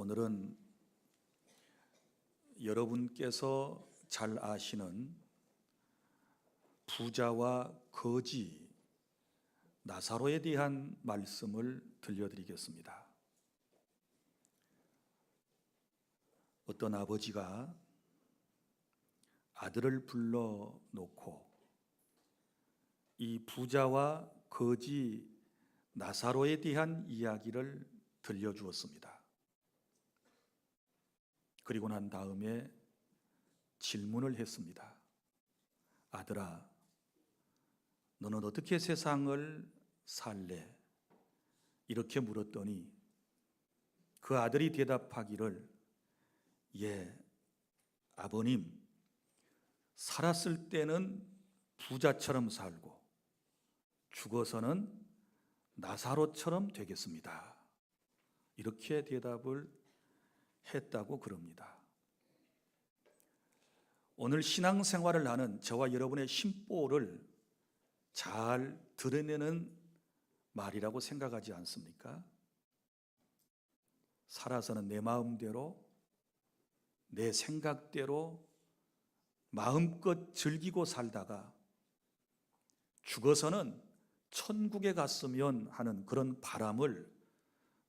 오늘은 여러분께서 잘 아시는 부자와 거지 나사로에 대한 말씀을 들려드리겠습니다. 어떤 아버지가 아들을 불러놓고 이 부자와 거지 나사로에 대한 이야기를 들려주었습니다. 그리고 난 다음에 질문을 했습니다. 아들아, 너는 어떻게 세상을 살래? 이렇게 물었더니 그 아들이 대답하기를, 예, 아버님, 살았을 때는 부자처럼 살고 죽어서는 나사로처럼 되겠습니다. 이렇게 대답을 했다고 그럽니다. 오늘 신앙생활을 하는 저와 여러분의 심보를 잘 드러내는 말이라고 생각하지 않습니까? 살아서는 내 마음대로, 내 생각대로 마음껏 즐기고 살다가 죽어서는 천국에 갔으면 하는 그런 바람을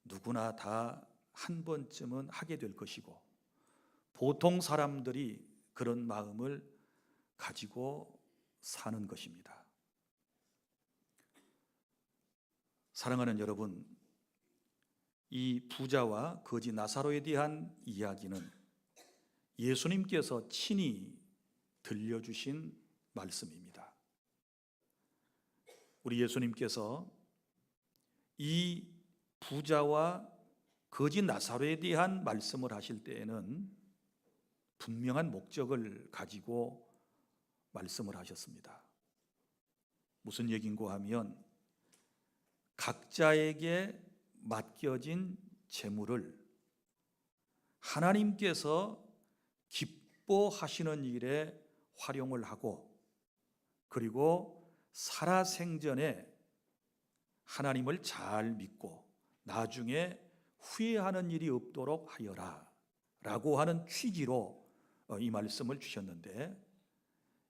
누구나 다 한 번쯤은 하게 될 것이고, 보통 사람들이 그런 마음을 가지고 사는 것입니다. 사랑하는 여러분, 이 부자와 거지 나사로에 대한 이야기는 예수님께서 친히 들려주신 말씀입니다. 우리 예수님께서 이 부자와 거지 나사로에 대한 말씀을 하실 때에는 분명한 목적을 가지고 말씀을 하셨습니다. 무슨 얘기인가 하면 각자에게 맡겨진 재물을 하나님께서 기뻐하시는 일에 활용을 하고, 그리고 살아생전에 하나님을 잘 믿고 나중에 후회하는 일이 없도록 하여라 라고 하는 취지로 이 말씀을 주셨는데,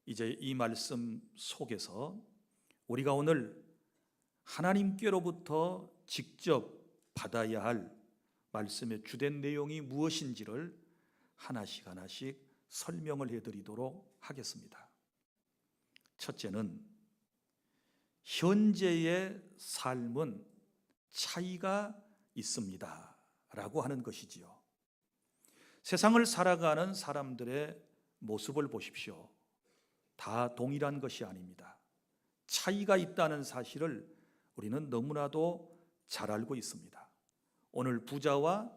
이제 이 말씀 속에서 우리가 오늘 하나님께로부터 직접 받아야 할 말씀의 주된 내용이 무엇인지를 하나씩 설명을 해드리도록 하겠습니다. 첫째는 현재의 삶은 차이가 있습니다 라고 하는 것이지요. 세상을 살아가는 사람들의 모습을 보십시오. 다 동일한 것이 아닙니다. 차이가 있다는 사실을 우리는 너무나도 잘 알고 있습니다. 오늘 부자와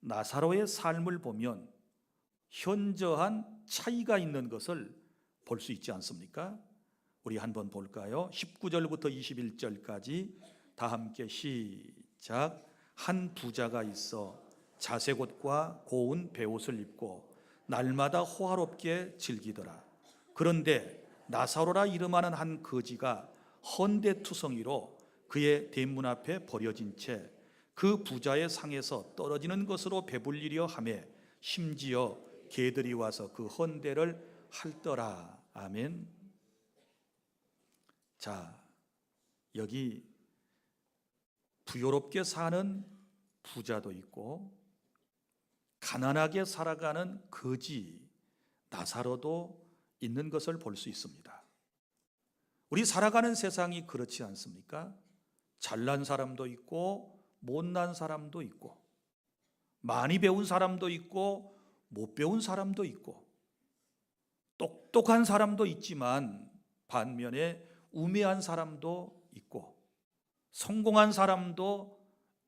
나사로의 삶을 보면 현저한 차이가 있는 것을 볼 수 있지 않습니까? 우리 한번 볼까요? 19절부터 21절까지 다 함께 시작. 한 부자가 있어 자색 옷과 고운 베옷을 입고 날마다 호화롭게 즐기더라. 그런데 나사로라 이름하는 한 거지가 헌데투성이로 그의 대문 앞에 버려진 채 그 부자의 상에서 떨어지는 것으로 배불리려 하매 심지어 개들이 와서 그 헌데를 핥더라. 아멘. 자, 여기 부요롭게 사는 부자도 있고 가난하게 살아가는 거지 나사로도 있는 것을 볼 수 있습니다. 우리 살아가는 세상이 그렇지 않습니까? 잘난 사람도 있고 못난 사람도 있고, 많이 배운 사람도 있고 못 배운 사람도 있고, 똑똑한 사람도 있지만 반면에 우매한 사람도 있고, 성공한 사람도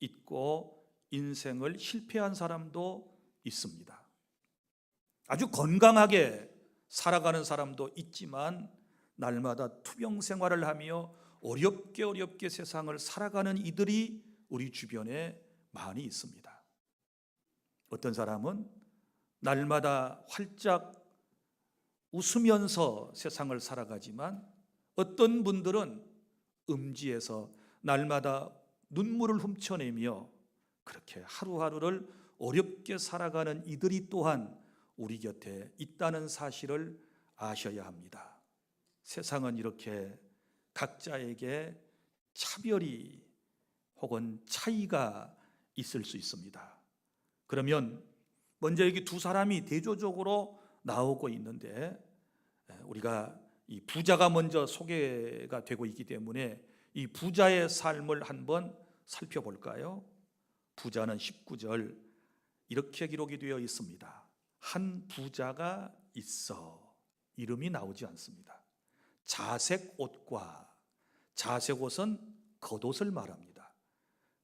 있고 인생을 실패한 사람도 있습니다. 아주 건강하게 살아가는 사람도 있지만 날마다 투병 생활을 하며 어렵게 세상을 살아가는 이들이 우리 주변에 많이 있습니다. 어떤 사람은 날마다 활짝 웃으면서 세상을 살아가지만 어떤 분들은 음지에서 날마다 눈물을 훔쳐내며 그렇게 하루하루를 어렵게 살아가는 이들이 또한 우리 곁에 있다는 사실을 아셔야 합니다. 세상은 이렇게 각자에게 차별이 혹은 차이가 있을 수 있습니다. 그러면 먼저 여기 두 사람이 대조적으로 나오고 있는데, 우리가 이 부자가 먼저 소개가 되고 있기 때문에 이 부자의 삶을 한번 살펴볼까요? 부자는 19절 이렇게 기록이 되어 있습니다. 한 부자가 있어. 이름이 나오지 않습니다. 자색 옷과, 자색 옷은 겉옷을 말합니다.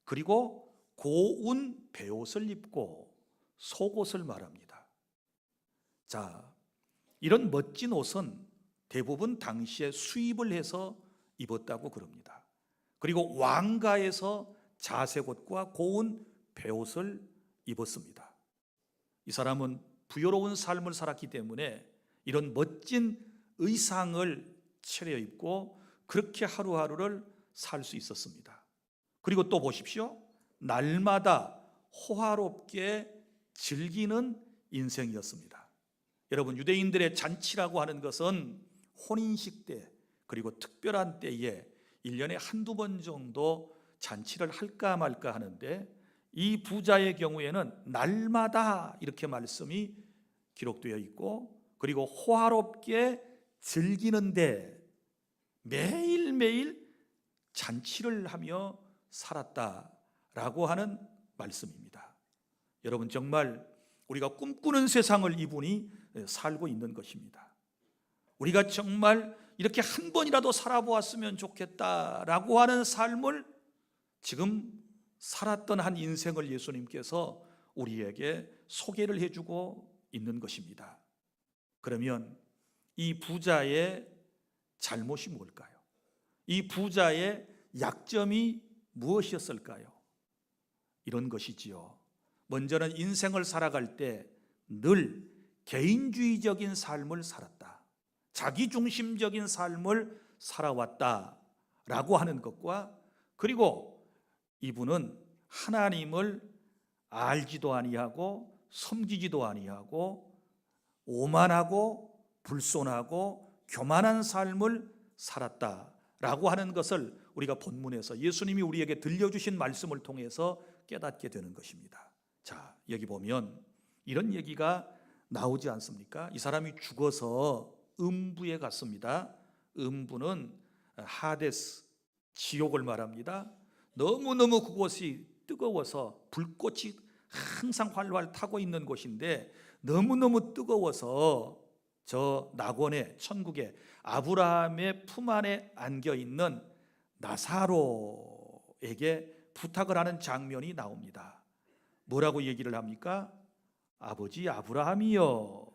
그리고 고운 베옷을 입고 속옷을 말합니다. 자, 이런 멋진 옷은 대부분 당시에 수입을 해서 입었다고 그럽니다. 그리고 왕가에서 자색 옷과 고운 베옷을 입었습니다. 이 사람은 부유로운 삶을 살았기 때문에 이런 멋진 의상을 차려입고 그렇게 하루하루를 살 수 있었습니다. 그리고 또 보십시오. 날마다 호화롭게 즐기는 인생이었습니다. 여러분, 유대인들의 잔치라고 하는 것은 혼인식 때, 그리고 특별한 때에 1년에 한두 번 정도 잔치를 할까 말까 하는데, 이 부자의 경우에는 날마다 이렇게 말씀이 기록되어 있고, 그리고 호화롭게 즐기는데 매일매일 잔치를 하며 살았다라고 하는 말씀입니다. 여러분, 정말 우리가 꿈꾸는 세상을 이분이 살고 있는 것입니다. 우리가 정말 이렇게 한 번이라도 살아보았으면 좋겠다라고 하는 삶을 지금 살았던 한 인생을 예수님께서 우리에게 소개를 해주고 있는 것입니다. 그러면 이 부자의 잘못이 뭘까요? 이 부자의 약점이 무엇이었을까요? 이런 것이지요. 먼저는 인생을 살아갈 때 늘 개인주의적인 삶을 살았다, 자기중심적인 삶을 살아왔다라고 하는 것과, 그리고 이분은 하나님을 알지도 아니하고 섬기지도 아니하고 오만하고 불손하고 교만한 삶을 살았다라고 하는 것을 우리가 본문에서 예수님이 우리에게 들려주신 말씀을 통해서 깨닫게 되는 것입니다. 자, 여기 보면 이런 얘기가 나오지 않습니까? 이 사람이 죽어서 음부에 갔습니다. 음부는 하데스, 지옥을 말합니다. 너무너무 그곳이 뜨거워서 불꽃이 항상 활활 타고 있는 곳인데, 너무너무 뜨거워서 저 낙원에, 천국에 아브라함의 품 안에 안겨 있는 나사로에게 부탁을 하는 장면이 나옵니다. 뭐라고 얘기를 합니까? 아버지 아브라함이여,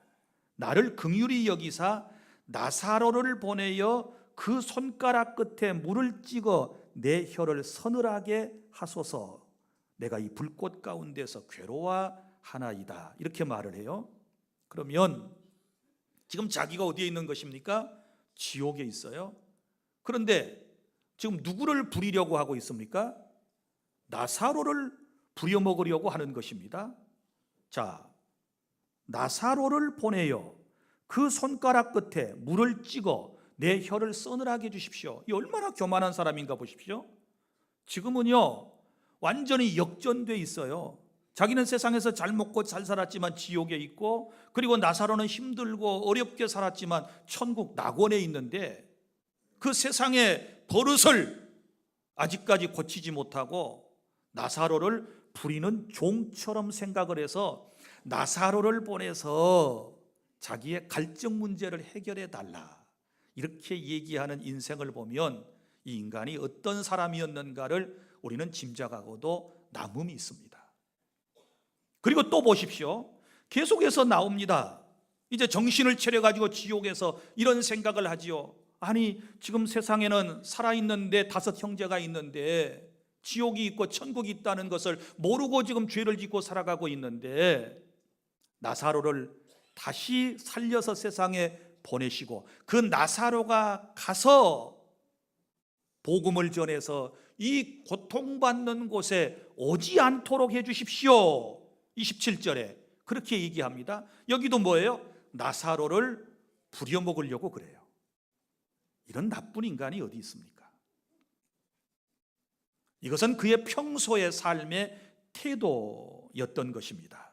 나를 긍휼히 여기사 나사로를 보내어 그 손가락 끝에 물을 찍어 내 혀를 서늘하게 하소서. 내가 이 불꽃 가운데서 괴로워하나이다. 이렇게 말을 해요. 그러면 지금 자기가 어디에 있는 것입니까? 지옥에 있어요. 그런데 지금 누구를 부리려고 하고 있습니까? 나사로를 부려먹으려고 하는 것입니다. 자, 나사로를 보내요. 그 손가락 끝에 물을 찍어 내 혀를 서늘하게 해주십시오. 이 얼마나 교만한 사람인가 보십시오. 지금은요 완전히 역전돼 있어요. 자기는 세상에서 잘 먹고 잘 살았지만 지옥에 있고, 그리고 나사로는 힘들고 어렵게 살았지만 천국 낙원에 있는데, 그 세상의 버릇을 아직까지 고치지 못하고 나사로를 부리는 종처럼 생각을 해서 나사로를 보내서 자기의 갈증 문제를 해결해 달라, 이렇게 얘기하는 인생을 보면 이 인간이 어떤 사람이었는가를 우리는 짐작하고도 남음이 있습니다. 그리고 또 보십시오. 계속해서 나옵니다. 이제 정신을 차려가지고 지옥에서 이런 생각을 하지요. 아니, 지금 세상에는 살아있는데 5 형제가 있는데 지옥이 있고 천국이 있다는 것을 모르고 지금 죄를 짓고 살아가고 있는데, 나사로를 다시 살려서 세상에 보내시고 그 나사로가 가서 복음을 전해서 이 고통받는 곳에 오지 않도록 해 주십시오. 27절에 그렇게 얘기합니다. 여기도 뭐예요? 나사로를 부려먹으려고 그래요. 이런 나쁜 인간이 어디 있습니까? 이것은 그의 평소의 삶의 태도였던 것입니다.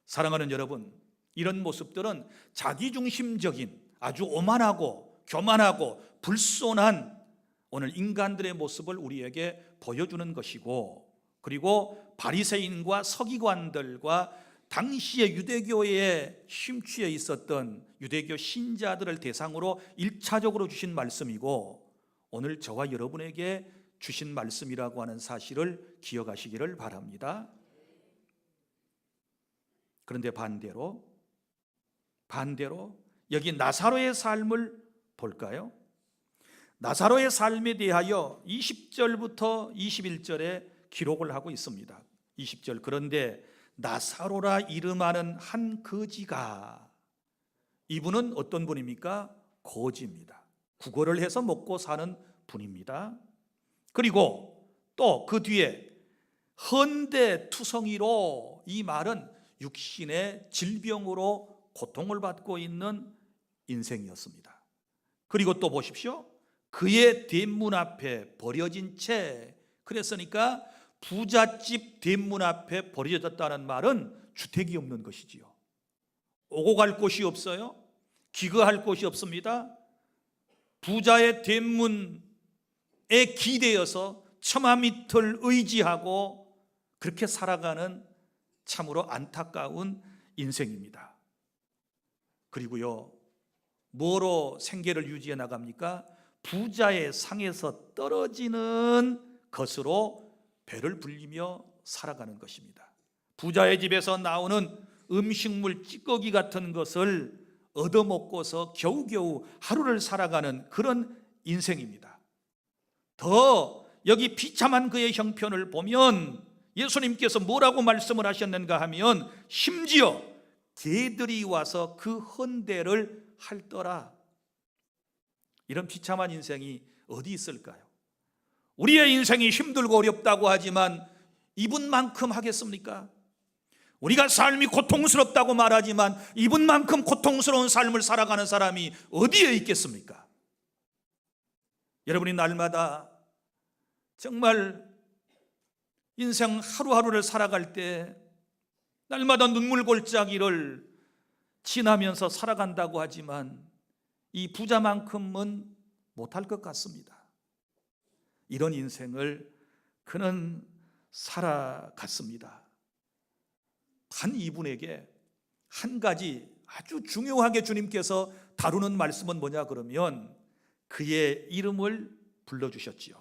사랑하는 여러분, 이런 모습들은 자기중심적인 아주 오만하고 교만하고 불손한 오늘 인간들의 모습을 우리에게 보여주는 것이고, 그리고 바리새인과 서기관들과 당시의 유대교에 심취해 있었던 유대교 신자들을 대상으로 1차적으로 주신 말씀이고, 오늘 저와 여러분에게 주신 말씀이라고 하는 사실을 기억하시기를 바랍니다. 그런데 반대로 여기 나사로의 삶을 볼까요? 나사로의 삶에 대하여 20절부터 21절에 기록을 하고 있습니다. 20절, 그런데 나사로라 이름하는 한 거지가, 이분은 어떤 분입니까? 거지입니다. 구걸을 해서 먹고 사는 분입니다. 그리고 또 그 뒤에 헌대투성이로, 이 말은 육신의 질병으로 고통을 받고 있는 인생이었습니다. 그리고 또 보십시오. 그의 대문 앞에 버려진 채, 그랬으니까 부잣집 대문 앞에 버려졌다는 말은 주택이 없는 것이지요. 오고 갈 곳이 없어요. 기거할 곳이 없습니다. 부자의 대문에 기대어서 처마 밑을 의지하고 그렇게 살아가는 참으로 안타까운 인생입니다. 그리고요, 뭐로 생계를 유지해 나갑니까? 부자의 상에서 떨어지는 것으로 배를 불리며 살아가는 것입니다. 부자의 집에서 나오는 음식물 찌꺼기 같은 것을 얻어먹고서 겨우겨우 하루를 살아가는 그런 인생입니다. 더 여기 비참한 그의 형편을 보면 예수님께서 뭐라고 말씀을 하셨는가 하면, 심지어 개들이 와서 그 헌대를 핥더라. 이런 비참한 인생이 어디 있을까요? 우리의 인생이 힘들고 어렵다고 하지만 이분만큼 하겠습니까? 우리가 삶이 고통스럽다고 말하지만 이분만큼 고통스러운 삶을 살아가는 사람이 어디에 있겠습니까? 여러분이 날마다 정말 인생 하루하루를 살아갈 때 날마다 눈물 골짜기를 지나면서 살아간다고 하지만 이 부자만큼은 못할 것 같습니다. 이런 인생을 그는 살아갔습니다. 단 이분에게 한 가지 아주 중요하게 주님께서 다루는 말씀은 뭐냐 그러면, 그의 이름을 불러주셨지요.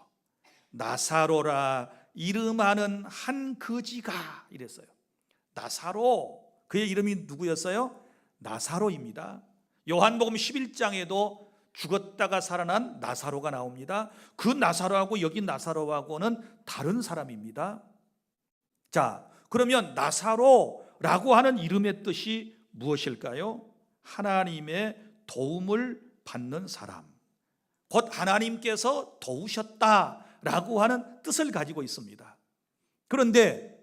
나사로라 이름하는 한 거지가, 이랬어요. 나사로, 그의 이름이 누구였어요? 나사로입니다. 요한복음 11장에도 죽었다가 살아난 나사로가 나옵니다. 그 나사로하고 여기 나사로하고는 다른 사람입니다. 자, 그러면 나사로라고 하는 이름의 뜻이 무엇일까요? 하나님의 도움을 받는 사람, 곧 하나님께서 도우셨다라고 하는 뜻을 가지고 있습니다. 그런데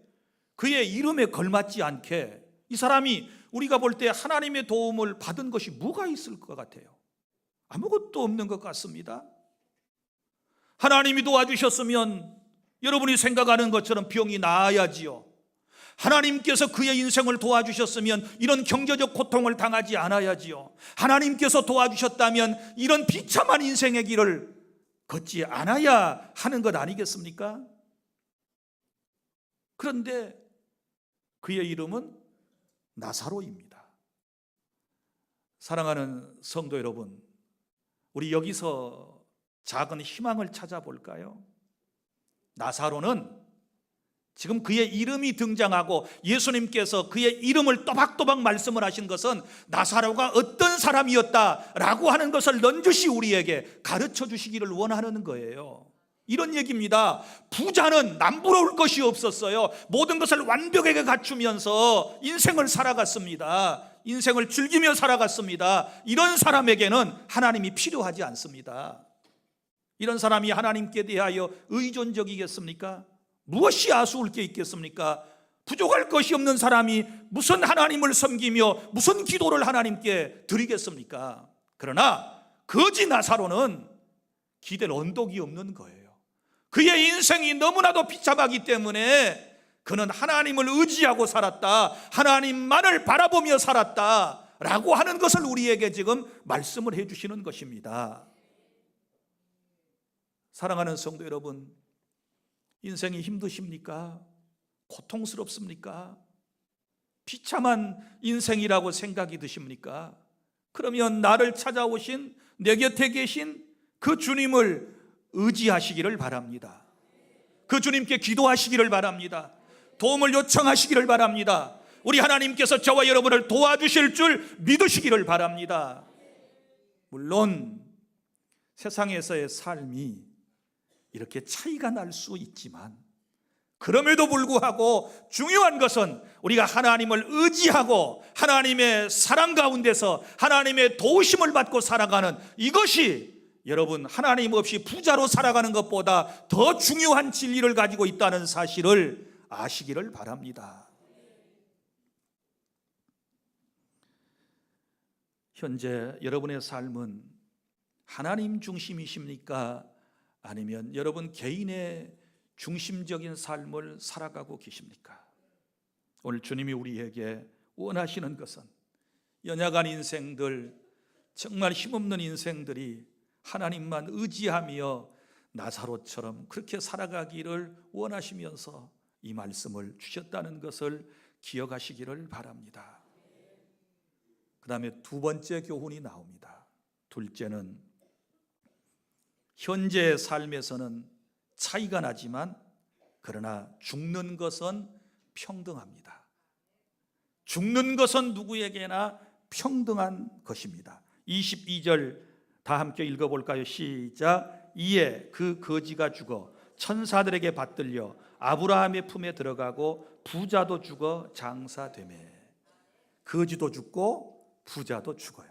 그의 이름에 걸맞지 않게 이 사람이 우리가 볼 때 하나님의 도움을 받은 것이 뭐가 있을 것 같아요? 아무것도 없는 것 같습니다. 하나님이 도와주셨으면 여러분이 생각하는 것처럼 병이 나아야지요. 하나님께서 그의 인생을 도와주셨으면 이런 경제적 고통을 당하지 않아야지요. 하나님께서 도와주셨다면 이런 비참한 인생의 길을 걷지 않아야 하는 것 아니겠습니까? 그런데 그의 이름은 나사로입니다. 사랑하는 성도 여러분, 우리 여기서 작은 희망을 찾아볼까요? 나사로는 지금 그의 이름이 등장하고 예수님께서 그의 이름을 또박또박 말씀을 하신 것은 나사로가 어떤 사람이었다라고 하는 것을 넌지시 우리에게 가르쳐 주시기를 원하는 거예요. 이런 얘기입니다. 부자는 남부러울 것이 없었어요. 모든 것을 완벽하게 갖추면서 인생을 살아갔습니다. 인생을 즐기며 살아갔습니다. 이런 사람에게는 하나님이 필요하지 않습니다. 이런 사람이 하나님께 대하여 의존적이겠습니까? 무엇이 아쉬울 게 있겠습니까? 부족할 것이 없는 사람이 무슨 하나님을 섬기며 무슨 기도를 하나님께 드리겠습니까? 그러나 거지 나사로는 기댈 언덕이 없는 거예요. 그의 인생이 너무나도 비참하기 때문에 그는 하나님을 의지하고 살았다, 하나님만을 바라보며 살았다 라고 하는 것을 우리에게 지금 말씀을 해주시는 것입니다. 사랑하는 성도 여러분, 인생이 힘드십니까? 고통스럽습니까? 비참한 인생이라고 생각이 드십니까? 그러면 나를 찾아오신, 내 곁에 계신 그 주님을 의지하시기를 바랍니다. 그 주님께 기도하시기를 바랍니다. 도움을 요청하시기를 바랍니다. 우리 하나님께서 저와 여러분을 도와주실 줄 믿으시기를 바랍니다. 물론 세상에서의 삶이 이렇게 차이가 날 수 있지만 그럼에도 불구하고 중요한 것은 우리가 하나님을 의지하고 하나님의 사랑 가운데서 하나님의 도우심을 받고 살아가는 이것이 여러분 하나님 없이 부자로 살아가는 것보다 더 중요한 진리를 가지고 있다는 사실을 아시기를 바랍니다. 현재 여러분의 삶은 하나님 중심이십니까? 아니면 여러분 개인의 중심적인 삶을 살아가고 계십니까? 오늘 주님이 우리에게 원하시는 것은 연약한 인생들, 정말 힘없는 인생들이 하나님만 의지하며 나사로처럼 그렇게 살아가기를 원하시면서 이 말씀을 주셨다는 것을 기억하시기를 바랍니다. 그 다음에 두 번째 교훈이 나옵니다. 둘째는 현재의 삶에서는 차이가 나지만 그러나 죽는 것은 평등합니다. 죽는 것은 누구에게나 평등한 것입니다. 22절 다 함께 읽어볼까요? 시작. 이에 그 거지가 죽어 천사들에게 받들려 아브라함의 품에 들어가고 부자도 죽어 장사되매. 거지도 죽고 부자도 죽어요.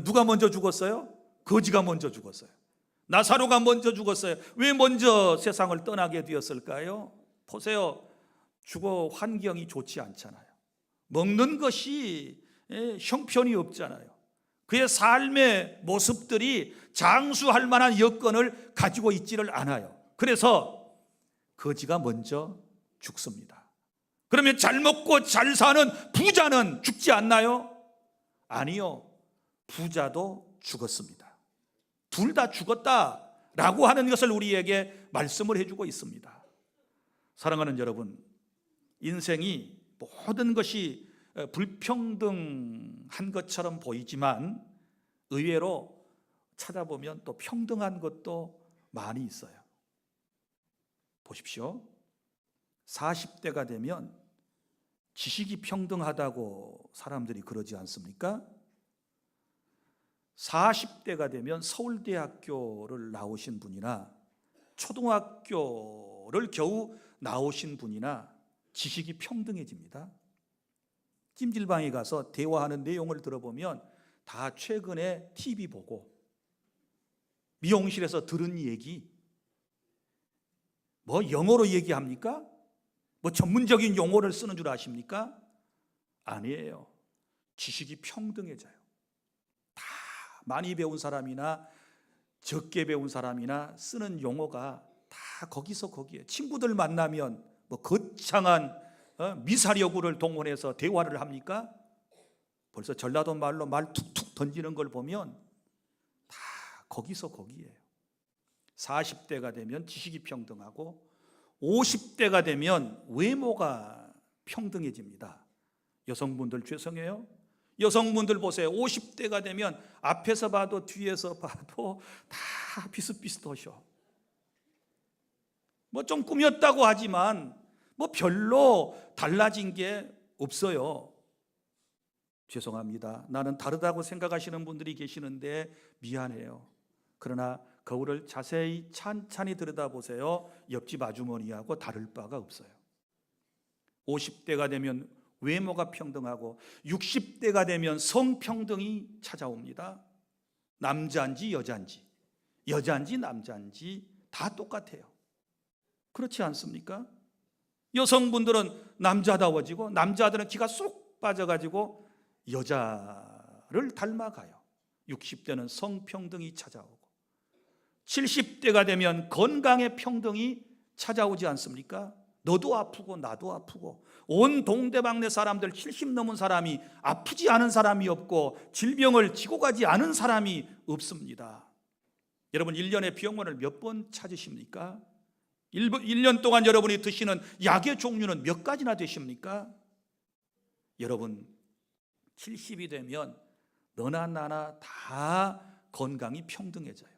누가 먼저 죽었어요? 거지가 먼저 죽었어요. 나사로가 먼저 죽었어요. 왜 먼저 세상을 떠나게 되었을까요? 보세요. 주거 환경이 좋지 않잖아요. 먹는 것이 형편이 없잖아요. 그의 삶의 모습들이 장수할 만한 여건을 가지고 있지를 않아요. 그래서 거지가 먼저 죽습니다. 그러면 잘 먹고 잘 사는 부자는 죽지 않나요? 아니요. 부자도 죽었습니다. 둘 다 죽었다라고 하는 것을 우리에게 말씀을 해주고 있습니다. 사랑하는 여러분, 인생이 모든 것이 불평등한 것처럼 보이지만 의외로 찾아보면 또 평등한 것도 많이 있어요. 보십시오. 40대가 되면 지식이 평등하다고 사람들이 그러지 않습니까? 40대가 되면 서울대학교를 나오신 분이나 초등학교를 겨우 나오신 분이나 지식이 평등해집니다. 찜질방에 가서 대화하는 내용을 들어보면 다 최근에 TV 보고 미용실에서 들은 얘기, 뭐 영어로 얘기합니까? 뭐 전문적인 용어를 쓰는 줄 아십니까? 아니에요. 지식이 평등해져요. 다 많이 배운 사람이나 적게 배운 사람이나 쓰는 용어가 다 거기서 거기에. 친구들 만나면 뭐 거창한 미사여구를 동원해서 대화를 합니까? 벌써 전라도 말로 말 툭툭 던지는 걸 보면 다 거기서 거기에요. 40대가 되면 지식이 평등하고 50대가 되면 외모가 평등해집니다. 여성분들 죄송해요. 여성분들 보세요. 50대가 되면 앞에서 봐도 뒤에서 봐도 다 비슷비슷하셔. 뭐 좀 꾸몄다고 하지만 뭐 별로 달라진 게 없어요. 죄송합니다. 나는 다르다고 생각하시는 분들이 계시는데 미안해요. 그러나 거울을 자세히 찬찬히 들여다보세요. 옆집 아주머니하고 다를 바가 없어요. 50대가 되면 외모가 평등하고 60대가 되면 성평등이 찾아옵니다. 남자인지 여자인지, 여자인지 남자인지 다 똑같아요. 그렇지 않습니까? 여성분들은 남자다워지고 남자들은 기가 쏙 빠져가지고 여자를 닮아가요. 60대는 성평등이 찾아오고 70대가 되면 건강의 평등이 찾아오지 않습니까? 너도 아프고 나도 아프고 온 동대방네 사람들 70 넘은 사람이 아프지 않은 사람이 없고 질병을 지고 가지 않은 사람이 없습니다. 여러분 1년에 병원을 몇 번 찾으십니까? 1년 동안 여러분이 드시는 약의 종류는 몇 가지나 되십니까? 여러분 70이 되면 너나 나나 다 건강이 평등해져요.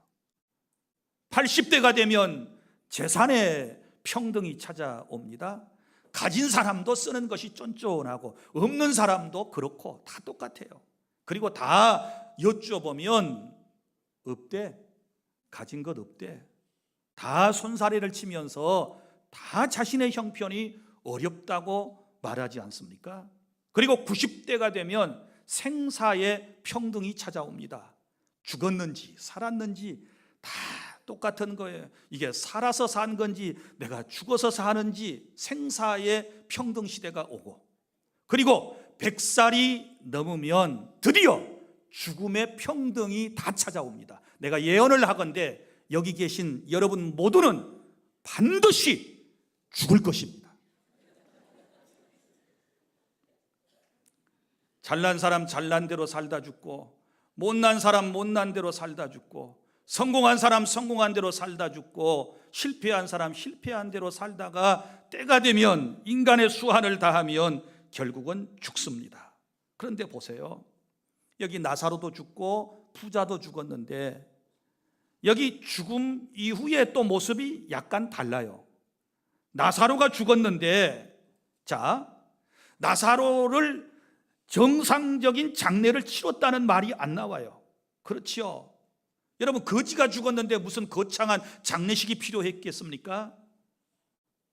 80대가 되면 재산의 평등이 찾아옵니다. 가진 사람도 쓰는 것이 쫀쫀하고 없는 사람도 그렇고 다 똑같아요. 그리고 다 여쭤보면 없대. 가진 것 없대. 다 손사래를 치면서 다 자신의 형편이 어렵다고 말하지 않습니까? 그리고 90대가 되면 생사의 평등이 찾아옵니다. 죽었는지 살았는지 다 똑같은 거예요. 이게 살아서 산 건지 내가 죽어서 사는지 생사의 평등 시대가 오고, 그리고 100살이 넘으면 드디어 죽음의 평등이 다 찾아옵니다. 내가 예언을 하건대 여기 계신 여러분 모두는 반드시 죽을 것입니다. 잘난 사람 잘난 대로 살다 죽고, 못난 사람 못난 대로 살다 죽고, 성공한 사람 성공한 대로 살다 죽고, 실패한 사람 실패한 대로 살다가 때가 되면 인간의 수한을 다하면 결국은 죽습니다. 그런데 보세요. 여기 나사로도 죽고 부자도 죽었는데 여기 죽음 이후에 또 모습이 약간 달라요. 나사로가 죽었는데, 자, 나사로를 정상적인 장례를 치렀다는 말이 안 나와요. 그렇지요. 여러분 거지가 죽었는데 무슨 거창한 장례식이 필요했겠습니까?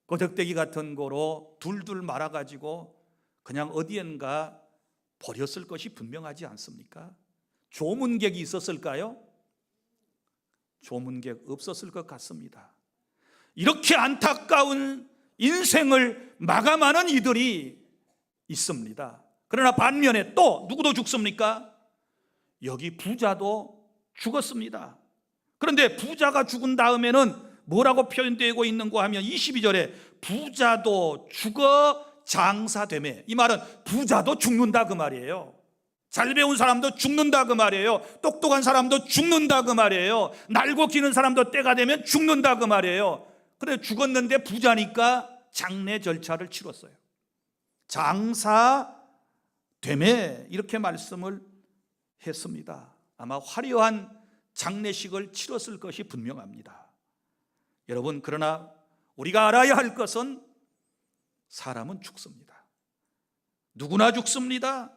거덕대기 같은 거로 둘둘 말아가지고 그냥 어디엔가 버렸을 것이 분명하지 않습니까? 조문객이 있었을까요? 조문객 없었을 것 같습니다. 이렇게 안타까운 인생을 마감하는 이들이 있습니다. 그러나 반면에 또 누구도 죽습니까? 여기 부자도 죽었습니다. 그런데 부자가 죽은 다음에는 뭐라고 표현되고 있는가 하면 22절에 부자도 죽어 장사되매, 이 말은 부자도 죽는다 그 말이에요. 잘 배운 사람도 죽는다 그 말이에요. 똑똑한 사람도 죽는다 그 말이에요. 날고 기는 사람도 때가 되면 죽는다 그 말이에요. 그래 죽었는데 부자니까 장례 절차를 치렀어요. 장사되매 이렇게 말씀을 했습니다. 아마 화려한 장례식을 치렀을 것이 분명합니다. 여러분, 그러나 우리가 알아야 할 것은 사람은 죽습니다. 누구나 죽습니다.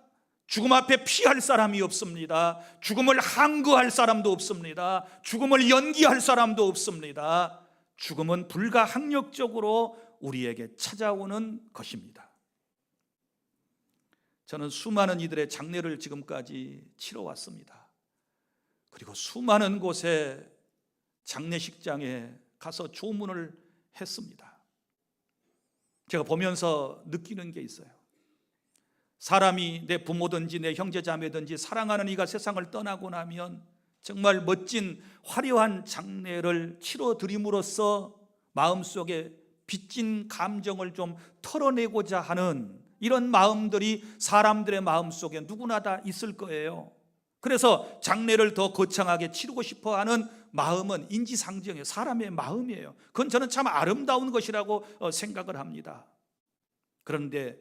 죽음 앞에 피할 사람이 없습니다. 죽음을 항거할 사람도 없습니다. 죽음을 연기할 사람도 없습니다. 죽음은 불가항력적으로 우리에게 찾아오는 것입니다. 저는 수많은 이들의 장례를 지금까지 치러왔습니다. 그리고 수많은 곳에 장례식장에 가서 조문을 했습니다. 제가 보면서 느끼는 게 있어요. 사람이 내 부모든지 내 형제자매든지 사랑하는 이가 세상을 떠나고 나면 정말 멋진 화려한 장례를 치러드림으로써 마음속에 빚진 감정을 좀 털어내고자 하는 이런 마음들이 사람들의 마음속에 누구나 다 있을 거예요. 그래서 장례를 더 거창하게 치르고 싶어하는 마음은 인지상정이에요. 사람의 마음이에요. 그건 저는 참 아름다운 것이라고 생각을 합니다. 그런데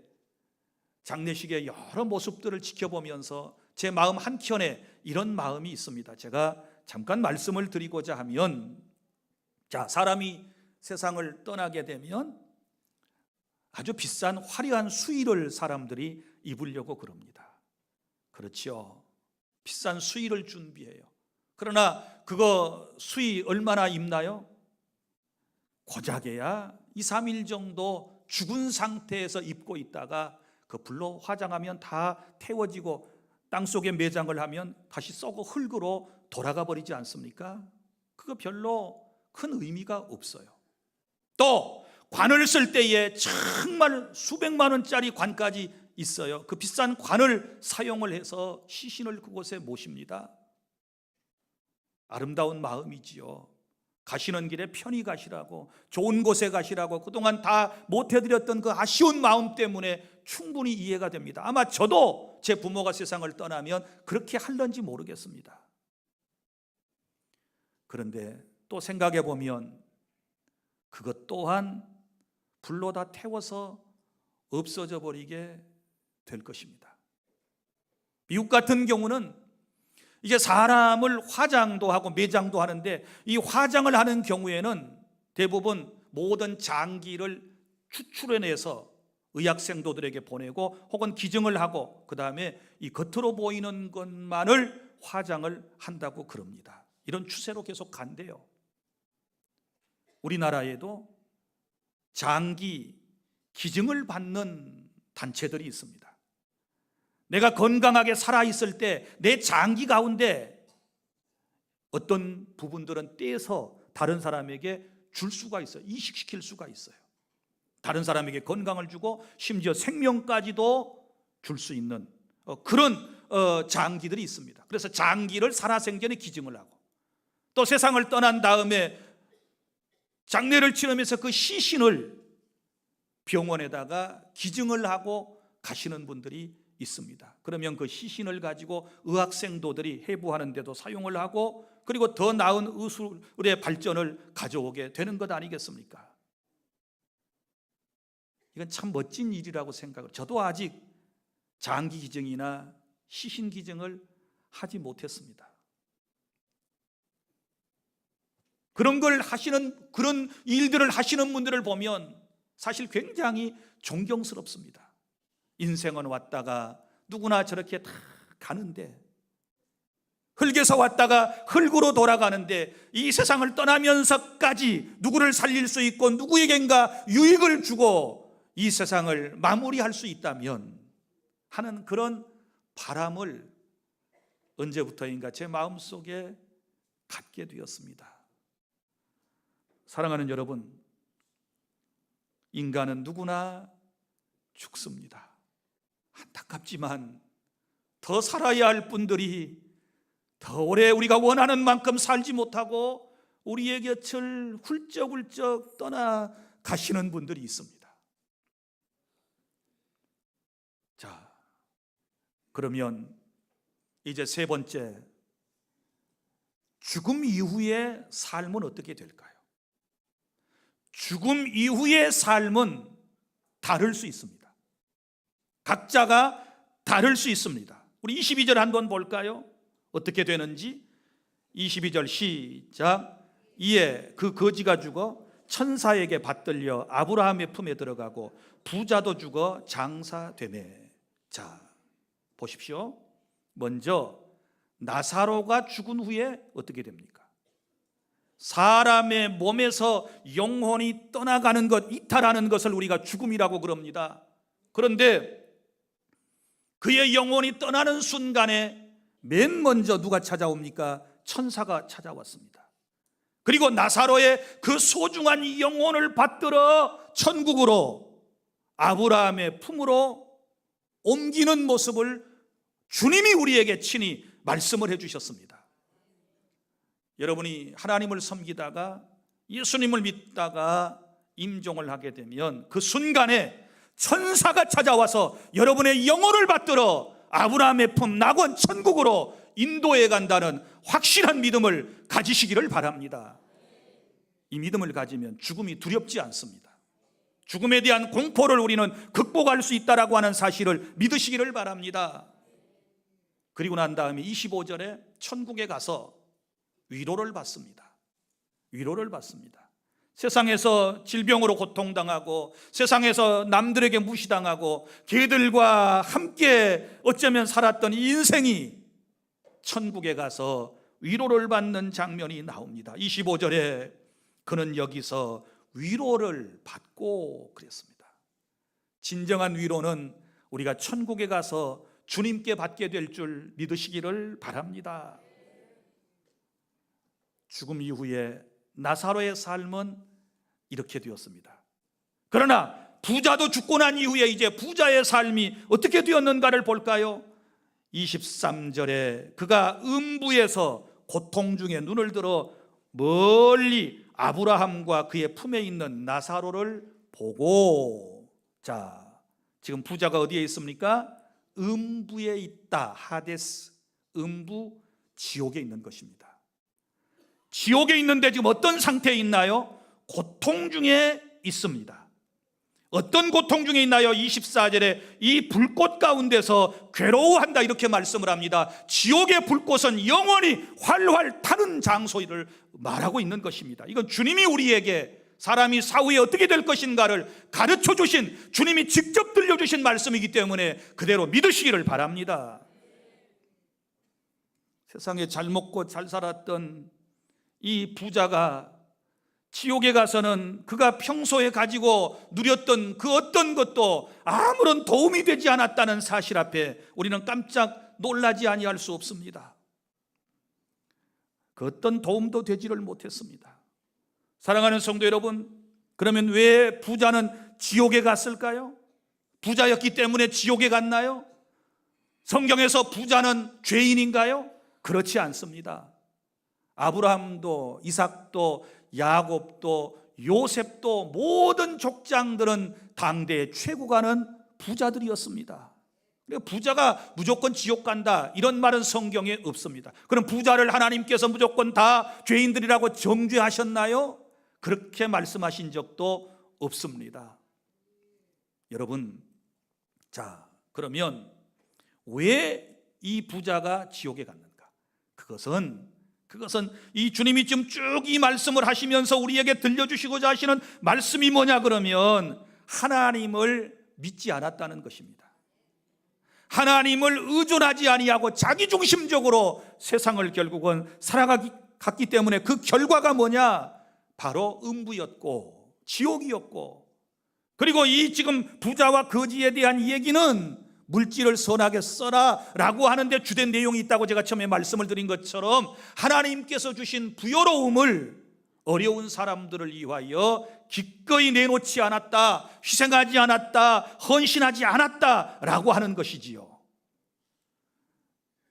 장례식의 여러 모습들을 지켜보면서 제 마음 한켠에 이런 마음이 있습니다. 제가 잠깐 말씀을 드리고자 하면, 자, 사람이 세상을 떠나게 되면 아주 비싼 화려한 수의를 사람들이 입으려고 그럽니다. 그렇죠. 비싼 수의를 준비해요. 그러나 그거 수의 얼마나 입나요? 고작해야 2, 3일 정도 죽은 상태에서 입고 있다가 그 불로 화장하면 다 태워지고 땅속에 매장을 하면 다시 썩어 흙으로 돌아가 버리지 않습니까? 그거 별로 큰 의미가 없어요. 또 관을 쓸 때에 정말 수백만 원짜리 관까지 있어요. 그 비싼 관을 사용을 해서 시신을 그곳에 모십니다. 아름다운 마음이지요. 가시는 길에 편히 가시라고, 좋은 곳에 가시라고, 그동안 다 못해드렸던 그 아쉬운 마음 때문에 충분히 이해가 됩니다. 아마 저도 제 부모가 세상을 떠나면 그렇게 할런지 모르겠습니다. 그런데 또 생각해 보면 그것 또한 불로 다 태워서 없어져 버리게 될 것입니다. 미국 같은 경우는 이제 사람을 화장도 하고 매장도 하는데, 이 화장을 하는 경우에는 대부분 모든 장기를 추출해내서 의학생도들에게 보내고 혹은 기증을 하고 그 다음에 이 겉으로 보이는 것만을 화장을 한다고 그럽니다. 이런 추세로 계속 간대요. 우리나라에도 장기 기증을 받는 단체들이 있습니다. 내가 건강하게 살아있을 때 내 장기 가운데 어떤 부분들은 떼서 다른 사람에게 줄 수가 있어요. 이식시킬 수가 있어요. 다른 사람에게 건강을 주고 심지어 생명까지도 줄 수 있는 그런 장기들이 있습니다. 그래서 장기를 살아생전에 기증을 하고, 또 세상을 떠난 다음에 장례를 치르면서 그 시신을 병원에다가 기증을 하고 가시는 분들이 있습니다. 그러면 그 시신을 가지고 의학생도들이 해부하는 데도 사용을 하고, 그리고 더 나은 의술의 발전을 가져오게 되는 것 아니겠습니까? 이건 참 멋진 일이라고 생각을, 저도 아직 장기 기증이나 시신 기증을 하지 못했습니다. 그런 걸 하시는, 그런 일들을 하시는 분들을 보면 사실 굉장히 존경스럽습니다. 인생은 왔다가 누구나 저렇게 다 가는데, 흙에서 왔다가 흙으로 돌아가는데, 이 세상을 떠나면서까지 누구를 살릴 수 있고 누구에겐가 유익을 주고 이 세상을 마무리할 수 있다면 하는 그런 바람을 언제부터인가 제 마음속에 갖게 되었습니다. 사랑하는 여러분, 인간은 누구나 죽습니다. 안타깝지만 더 살아야 할 분들이 더 오래 우리가 원하는 만큼 살지 못하고 우리의 곁을 훌쩍훌쩍 떠나 가시는 분들이 있습니다. 자, 그러면 이제 세 번째, 죽음 이후의 삶은 어떻게 될까요? 죽음 이후의 삶은 다를 수 있습니다. 각자가 다를 수 있습니다. 우리 22절 한번 볼까요? 어떻게 되는지. 22절 시작. 이에 그 거지가 죽어 천사에게 받들려 아브라함의 품에 들어가고 부자도 죽어 장사되매. 자, 보십시오. 먼저 나사로가 죽은 후에 어떻게 됩니까? 사람의 몸에서 영혼이 떠나가는 것, 이탈하는 것을 우리가 죽음이라고 그럽니다. 그런데 그의 영혼이 떠나는 순간에 맨 먼저 누가 찾아옵니까? 천사가 찾아왔습니다. 그리고 나사로의 그 소중한 영혼을 받들어 천국으로, 아브라함의 품으로 옮기는 모습을 주님이 우리에게 친히 말씀을 해주셨습니다. 여러분이 하나님을 섬기다가 예수님을 믿다가 임종을 하게 되면 그 순간에 천사가 찾아와서 여러분의 영혼을 받들어 아브라함의 품 낙원 천국으로 인도해 간다는 확실한 믿음을 가지시기를 바랍니다. 이 믿음을 가지면 죽음이 두렵지 않습니다. 죽음에 대한 공포를 우리는 극복할 수 있다라고 하는 사실을 믿으시기를 바랍니다. 그리고 난 다음에 25절에 천국에 가서 위로를 받습니다. 위로를 받습니다. 세상에서 질병으로 고통당하고 세상에서 남들에게 무시당하고 개들과 함께 어쩌면 살았던 인생이 천국에 가서 위로를 받는 장면이 나옵니다. 25절에 그는 여기서 위로를 받고 그랬습니다. 진정한 위로는 우리가 천국에 가서 주님께 받게 될 줄 믿으시기를 바랍니다. 죽음 이후에 나사로의 삶은 이렇게 되었습니다. 그러나 부자도 죽고 난 이후에 이제 부자의 삶이 어떻게 되었는가를 볼까요? 23절에 그가 음부에서 고통 중에 눈을 들어 멀리 아브라함과 그의 품에 있는 나사로를 보고, 자, 지금 부자가 어디에 있습니까? 음부에 있다. 하데스, 음부, 지옥에 있는 것입니다. 지옥에 있는데 지금 어떤 상태에 있나요? 고통 중에 있습니다. 어떤 고통 중에 있나요? 24절에 이 불꽃 가운데서 괴로워한다 이렇게 말씀을 합니다. 지옥의 불꽃은 영원히 활활 타는 장소를 말하고 있는 것입니다. 이건 주님이 우리에게 사람이 사후에 어떻게 될 것인가를 가르쳐 주신, 주님이 직접 들려주신 말씀이기 때문에 그대로 믿으시기를 바랍니다. 세상에 잘 먹고 잘 살았던 이 부자가 지옥에 가서는 그가 평소에 가지고 누렸던 그 어떤 것도 아무런 도움이 되지 않았다는 사실 앞에 우리는 깜짝 놀라지 아니할 수 없습니다. 그 어떤 도움도 되지를 못했습니다. 사랑하는 성도 여러분, 그러면 왜 부자는 지옥에 갔을까요? 부자였기 때문에 지옥에 갔나요? 성경에서 부자는 죄인인가요? 그렇지 않습니다. 아브라함도 이삭도 야곱도 요셉도 모든 족장들은 당대의 최고가는 부자들이었습니다. 부자가 무조건 지옥 간다 이런 말은 성경에 없습니다. 그럼 부자를 하나님께서 무조건 다 죄인들이라고 정죄하셨나요? 그렇게 말씀하신 적도 없습니다. 여러분, 자, 그러면 왜 이 부자가 지옥에 갔는가? 그것은 이 주님이 지금 쭉 이 말씀을 하시면서 우리에게 들려주시고자 하시는 말씀이 뭐냐 그러면 하나님을 믿지 않았다는 것입니다. 하나님을 의존하지 아니하고 자기중심적으로 세상을 결국은 살아갔기 때문에 그 결과가 뭐냐? 바로 음부였고 지옥이었고, 그리고 이 지금 부자와 거지에 대한 얘기는 물질을 선하게 써라 라고 하는데 주된 내용이 있다고 제가 처음에 말씀을 드린 것처럼 하나님께서 주신 부요로움을 어려운 사람들을 위하여 기꺼이 내놓지 않았다, 희생하지 않았다, 헌신하지 않았다 라고 하는 것이지요.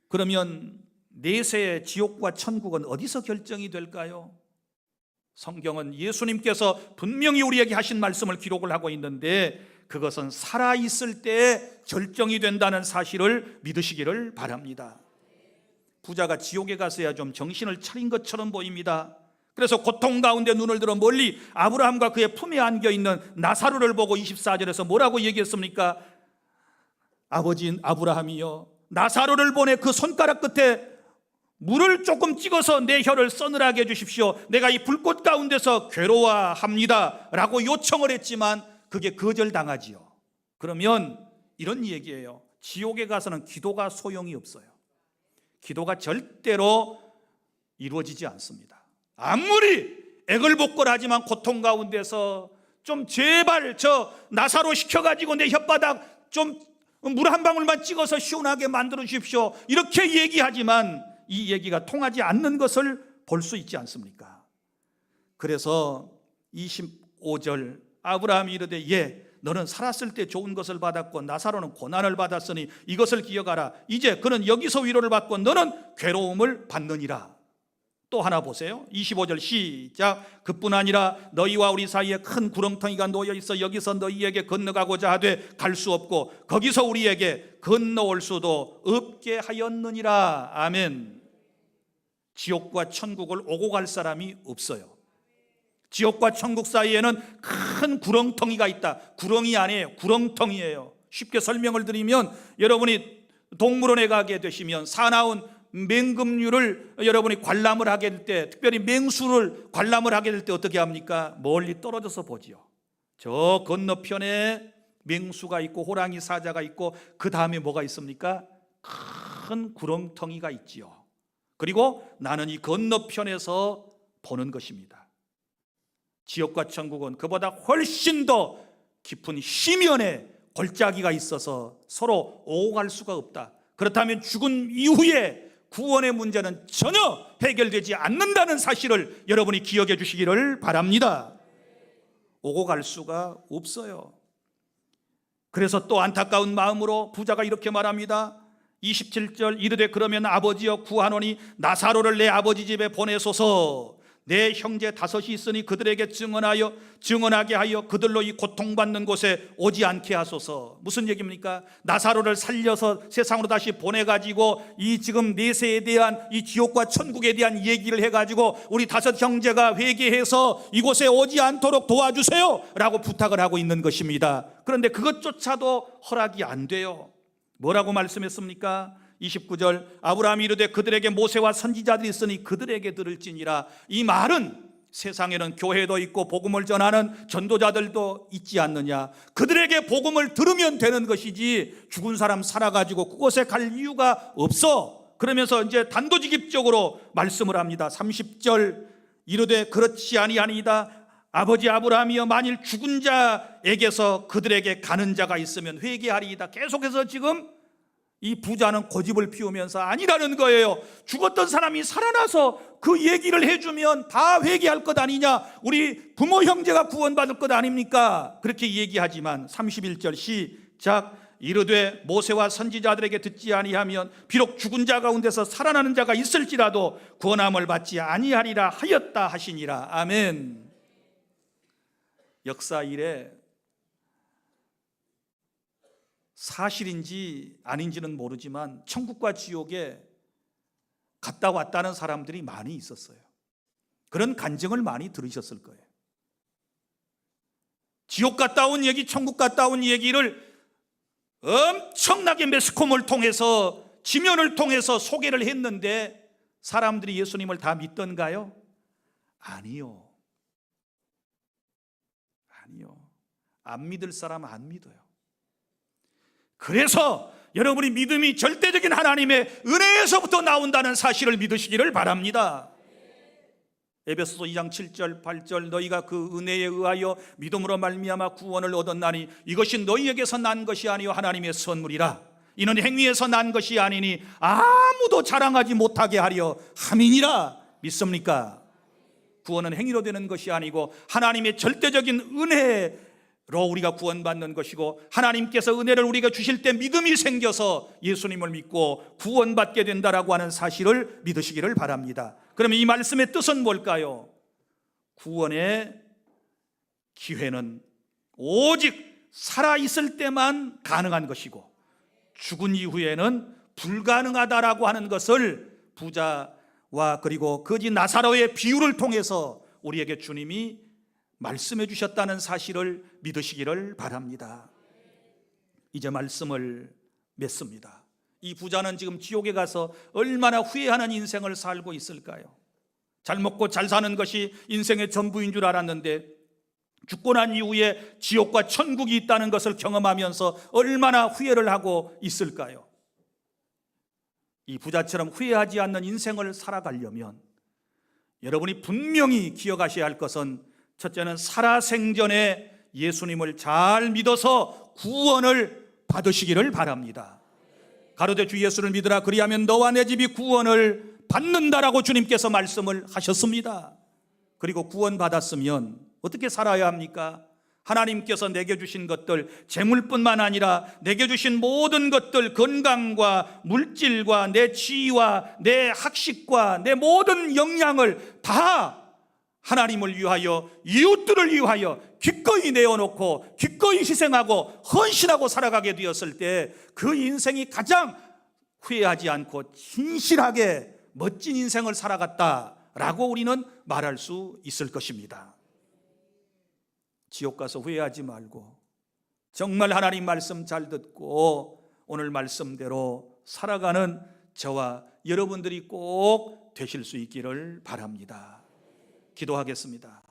그러면 내세의 지옥과 천국은 어디서 결정이 될까요? 성경은 예수님께서 분명히 우리에게 하신 말씀을 기록을 하고 있는데 그것은 살아있을 때 결정이 된다는 사실을 믿으시기를 바랍니다. 부자가 지옥에 갔어야 좀 정신을 차린 것처럼 보입니다. 그래서 고통 가운데 눈을 들어 멀리 아브라함과 그의 품에 안겨있는 나사로를 보고 24절에서 뭐라고 얘기했습니까? 아버지 아브라함이여, 나사로를 보내 그 손가락 끝에 물을 조금 찍어서 내 혀를 서늘하게 해주십시오. 내가 이 불꽃 가운데서 괴로워합니다 라고 요청을 했지만 그게 거절당하지요. 그러면 이런 얘기예요. 지옥에 가서는 기도가 소용이 없어요. 기도가 절대로 이루어지지 않습니다. 아무리 애걸복걸하지만 고통 가운데서 좀 제발 저 나사로 시켜가지고 내 혓바닥 좀 물 한 방울만 찍어서 시원하게 만들어 주십시오 이렇게 얘기하지만 이 얘기가 통하지 않는 것을 볼 수 있지 않습니까? 그래서 25절 아브라함이 이르되 예, 너는 살았을 때 좋은 것을 받았고 나사로는 고난을 받았으니 이것을 기억하라. 이제 그는 여기서 위로를 받고 너는 괴로움을 받느니라. 또 하나 보세요. 25절 시작. 그뿐 아니라 너희와 우리 사이에 큰 구렁텅이가 놓여 있어 여기서 너희에게 건너가고자 하되 갈 수 없고 거기서 우리에게 건너올 수도 없게 하였느니라. 아멘. 지옥과 천국을 오고 갈 사람이 없어요. 지옥과 천국 사이에는 큰 구렁텅이가 있다. 구렁이 아니에요, 구렁텅이에요. 쉽게 설명을 드리면 여러분이 동물원에 가게 되시면 사나운 맹금류를 여러분이 관람을 하게 될 때, 특별히 맹수를 관람을 하게 될 때 어떻게 합니까? 멀리 떨어져서 보지요. 저 건너편에 맹수가 있고 호랑이 사자가 있고 그 다음에 뭐가 있습니까? 큰 구렁텅이가 있지요. 그리고 나는 이 건너편에서 보는 것입니다. 지옥과 천국은 그보다 훨씬 더 깊은 희면에 골짜기가 있어서 서로 오고 갈 수가 없다. 그렇다면 죽은 이후에 구원의 문제는 전혀 해결되지 않는다는 사실을 여러분이 기억해 주시기를 바랍니다. 오고 갈 수가 없어요. 그래서 또 안타까운 마음으로 부자가 이렇게 말합니다. 27절 이르되 그러면 아버지여 구하노니 나사로를 내 아버지 집에 보내소서. 내 형제 5이 있으니 그들에게 증언하게 하여 그들로 이 고통받는 곳에 오지 않게 하소서. 무슨 얘기입니까? 나사로를 살려서 세상으로 다시 보내가지고 이 지금 내세에 대한 이 지옥과 천국에 대한 얘기를 해가지고 우리 5 형제가 회개해서 이곳에 오지 않도록 도와주세요 라고 부탁을 하고 있는 것입니다. 그런데 그것조차도 허락이 안 돼요. 뭐라고 말씀했습니까? 29절 아브라함이 이르되 그들에게 모세와 선지자들이 있으니 그들에게 들을지니라. 이 말은 세상에는 교회도 있고 복음을 전하는 전도자들도 있지 않느냐. 그들에게 복음을 들으면 되는 것이지 죽은 사람 살아가지고 그곳에 갈 이유가 없어. 그러면서 이제 단도직입적으로 말씀을 합니다. 30절 이르되 그렇지 아니하니이다. 아버지 아브라함이여 만일 죽은 자에게서 그들에게 가는 자가 있으면 회개하리이다. 계속해서 지금 이 부자는 고집을 피우면서 아니라는 거예요. 죽었던 사람이 살아나서 그 얘기를 해주면 다 회개할 것 아니냐. 우리 부모 형제가 구원받을 것 아닙니까? 그렇게 얘기하지만 31절 시작 이르되 모세와 선지자들에게 듣지 아니하면 비록 죽은 자 가운데서 살아나는 자가 있을지라도 구원함을 받지 아니하리라 하였다 하시니라. 아멘. 역사 이래 사실인지 아닌지는 모르지만 천국과 지옥에 갔다 왔다는 사람들이 많이 있었어요. 그런 간증을 많이 들으셨을 거예요. 지옥 갔다 온 얘기, 천국 갔다 온 얘기를 엄청나게 매스컴을 통해서 지면을 통해서 소개를 했는데 사람들이 예수님을 다 믿던가요? 아니요. 안 믿을 사람 안 믿어요. 그래서 여러분이 믿음이 절대적인 하나님의 은혜에서부터 나온다는 사실을 믿으시기를 바랍니다. 에베소서 2장 7절 8절 너희가 그 은혜에 의하여 믿음으로 말미암아 구원을 얻었나니 이것이 너희에게서 난 것이 아니요 하나님의 선물이라. 이는 행위에서 난 것이 아니니 아무도 자랑하지 못하게 하려 함이니라. 믿습니까? 구원은 행위로 되는 것이 아니고 하나님의 절대적인 은혜로 우리가 구원받는 것이고 하나님께서 은혜를 우리가 주실 때 믿음이 생겨서 예수님을 믿고 구원받게 된다라고 하는 사실을 믿으시기를 바랍니다. 그러면 이 말씀의 뜻은 뭘까요? 구원의 기회는 오직 살아있을 때만 가능한 것이고 죽은 이후에는 불가능하다라고 하는 것을 부자와 그리고 거지 나사로의 비유를 통해서 우리에게 주님이 말씀해 주셨다는 사실을 믿으시기를 바랍니다. 이제 말씀을 맺습니다. 이 부자는 지금 지옥에 가서 얼마나 후회하는 인생을 살고 있을까요? 잘 먹고 잘 사는 것이 인생의 전부인 줄 알았는데 죽고 난 이후에 지옥과 천국이 있다는 것을 경험하면서 얼마나 후회를 하고 있을까요? 이 부자처럼 후회하지 않는 인생을 살아가려면 여러분이 분명히 기억하셔야 할 것은 첫째는 살아생전에 예수님을 잘 믿어서 구원을 받으시기를 바랍니다. 가로되 주 예수를 믿으라 그리하면 너와 내 집이 구원을 받는다라고 주님께서 말씀을 하셨습니다. 그리고 구원받았으면 어떻게 살아야 합니까? 하나님께서 내게 주신 것들, 재물뿐만 아니라 내게 주신 모든 것들, 건강과 물질과 내 지위와 내 학식과 내 모든 역량을 다 하나님을 위하여 이웃들을 위하여 기꺼이 내어놓고 기꺼이 희생하고 헌신하고 살아가게 되었을 때 그 인생이 가장 후회하지 않고 진실하게 멋진 인생을 살아갔다라고 우리는 말할 수 있을 것입니다. 지옥 가서 후회하지 말고 정말 하나님 말씀 잘 듣고 오늘 말씀대로 살아가는 저와 여러분들이 꼭 되실 수 있기를 바랍니다. 기도하겠습니다.